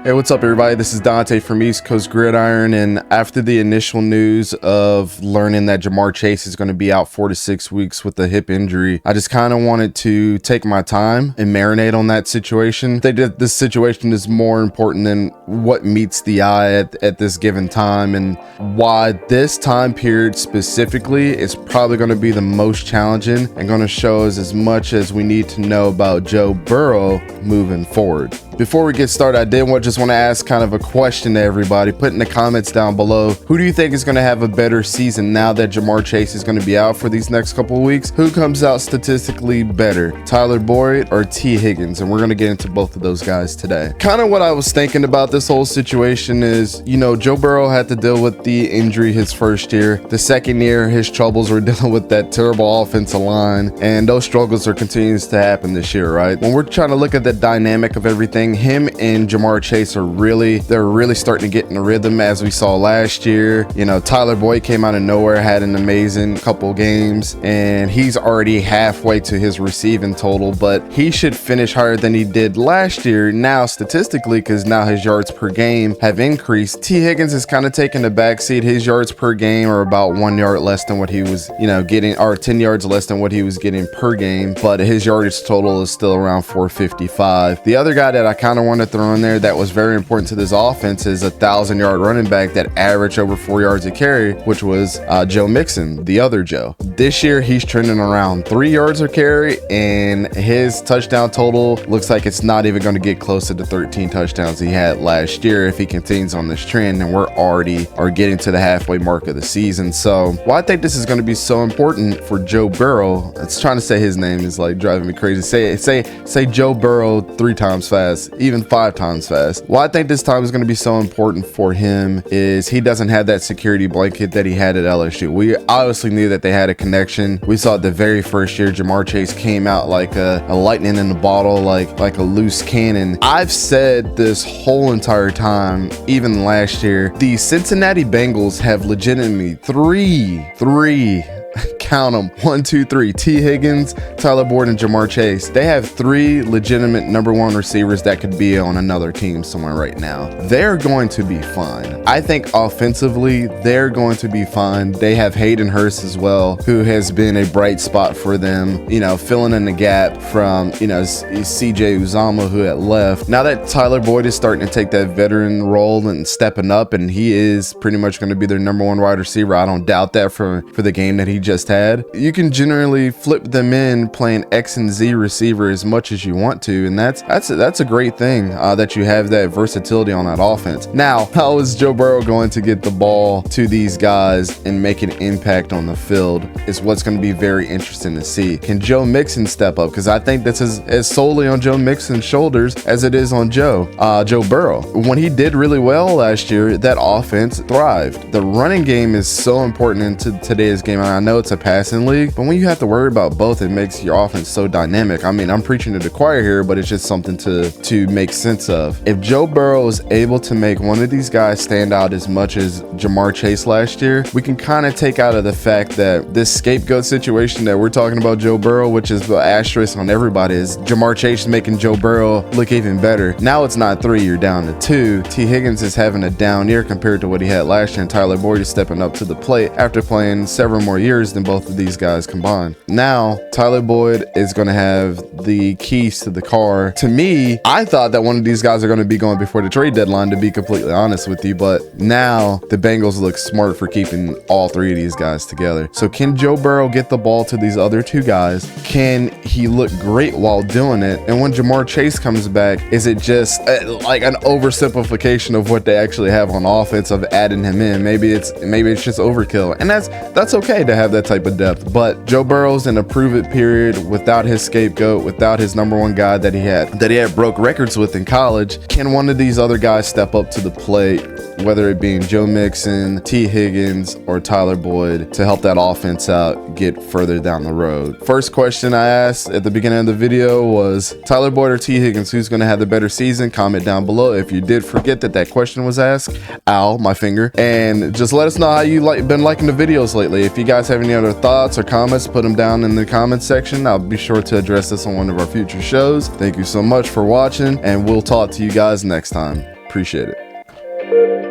Hey, what's up everybody? This is Dante from East Coast Gridiron, and after the initial news of learning that Ja'Marr Chase is going to be out 4 to 6 weeks with a hip injury, I just kind of wanted to take my time and marinate on that situation. I think that this situation is more important than what meets the eye at this given time, and why this time period specifically is probably going to be the most challenging and going to show us as much as we need to know about Joe Burrow moving forward. Before we get started, I just want to ask kind of a question to everybody. Put in the comments down below, who do you think is going to have a better season now that Ja'Marr Chase is going to be out for these next couple of weeks? Who comes out statistically better, Tyler Boyd or T. Higgins? And we're going to get into both of those guys today. Kind of what I was thinking about this whole situation is, you know, Joe Burrow had to deal with the injury his first year. The second year, his troubles were dealing with that terrible offensive line, and those struggles are continuing to happen this year, right? When we're trying to look at the dynamic of everything, him and Ja'Marr Chase are really starting to get in a rhythm, as we saw last year. You know, Tyler Boyd came out of nowhere, had an amazing couple games, and he's already halfway to his receiving total, but he should finish higher than he did last year now statistically, because now his yards per game have increased. T. Higgins is kind of taking the backseat. His yards per game are about 1 yard less than what he was, getting, or 10 yards less than what he was getting per game, but his yardage total is still around 455. The other guy that I kind of want to throw in there that was very important to this offense is a 1,000-yard running back that averaged over 4 yards a carry, which was Joe Mixon, the other Joe. This year he's trending around 3 yards a carry, and his touchdown total looks like it's not even going to get close to the 13 touchdowns he had last year if he continues on this trend, and we're already getting to the halfway mark of the season. So why I think this is going to be so important for Joe Burrow, it's trying to say his name is like driving me crazy. Say Joe Burrow 3 times fast, even 5 times fast. Why I think this time is going to be so important for him is he doesn't have that security blanket that he had at LSU. We obviously knew that they had a connection. We saw it the very first year. Ja'Marr Chase came out like a lightning in the bottle, like a loose cannon. I've said this whole entire time, even last year, the Cincinnati Bengals have legitimately three count them, 1, 2, 3, T. Higgins, Tyler Boyd, and Ja'Marr Chase. They have 3 legitimate number 1 receivers that could be on another team somewhere right now. They're going to be fine. I think offensively, they're going to be fine. They have Hayden Hurst as well, who has been a bright spot for them, filling in the gap from, CJ Uzomah, who had left. Now that Tyler Boyd is starting to take that veteran role and stepping up, and he is pretty much going to be their number 1 wide receiver. I don't doubt that for the game that he just had. You can generally flip them in playing X and Z receiver as much as you want to, and that's a great thing that you have that versatility on that offense. Now, how is Joe Burrow going to get the ball to these guys and make an impact on the field is what's going to be very interesting to see. Can Joe Mixon step up? Because I think this is as solely on Joe Mixon's shoulders as it is on Joe Burrow. When he did really well last year, that offense thrived. The running game is so important into today's game. I know it's a passing league, but when you have to worry about both, it makes your offense so dynamic. I mean, I'm preaching to the choir here, but it's just something to make sense of. If Joe Burrow is able to make one of these guys stand out as much as Ja'Marr Chase last year, we can kind of take out of the fact that this scapegoat situation that we're talking about Joe Burrow, which is the asterisk on everybody, is Ja'Marr Chase making Joe Burrow look even better. Now it's not 3, you're down to 2. T. Higgins is having a down year compared to what he had last year, and Tyler Boyd is stepping up to the plate after playing several more years than both of these guys combined. Now, Tyler Boyd is going to have the keys to the car. To me, I thought that one of these guys are going to be going before the trade deadline, to be completely honest with you, but now the Bengals look smart for keeping all 3 of these guys together. So can Joe Burrow get the ball to these other 2 guys? Can he look great while doing it? And when Ja'Marr Chase comes back, is it just like an oversimplification of what they actually have on offense of adding him in? Maybe it's just overkill, and that's okay to have that type of depth. But Joe Burrow's in a prove it period without his scapegoat, without his number 1 guy that he had broke records with in college. Can one of these other guys step up to the plate, whether it being Joe Mixon, T. Higgins, or Tyler Boyd, to help that offense out get further down the road? First question I asked at the beginning of the video was Tyler Boyd or T. Higgins, who's going to have the better season? Comment down below if you did forget that question was asked. Ow, my finger. And just let us know how you been liking the videos lately. If you guys have any other thoughts or comments, put them down in the comment section. I'll be sure to address this on one of our future shows. Thank you so much for watching, and we'll talk to you guys next time. Appreciate it.